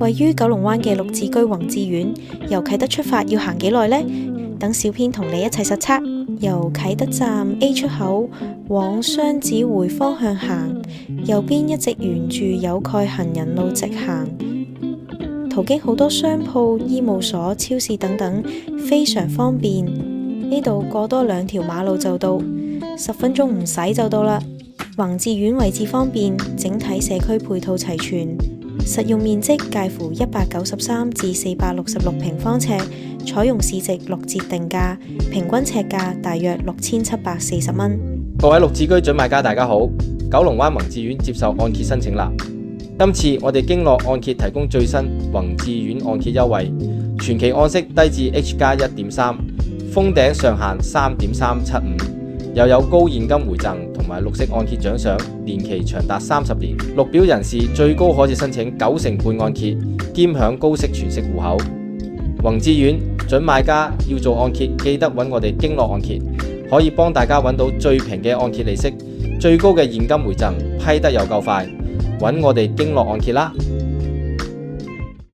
位於九龍灣嘅綠置居宏志苑，由啟德出發要行幾耐呢？等小編同你一齊實測。由啟德站 A 出口往雙子匯方向行，右邊一直沿住有蓋行人路直行，途經好多商鋪、醫務所、超市等等，非常方便。呢度過多2條馬路就到，10分鐘唔使就到啦。宏志苑位置方便，整體社區配套齊全。實用面積介乎193至466平方尺，採用市值6折定價，平均尺價大約6740蚊。各位綠置居準買家大家好，九龍灣宏志苑接受按揭申請啦。今次我哋經絡按揭提供最新宏志苑按揭優惠，全期按息低至 H+1.3， 封頂上限3.375，又有高現金回贈同埋綠色按揭獎賞，年期長達30年。綠表人士最高可以申請9成半按揭，兼享高息全息戶口。宏志苑準買家要做按揭，記得揾我哋經絡按揭，可以幫大家揾到最平嘅按揭利息，最高嘅現金回贈，批得又夠快，揾我哋經絡按揭啦。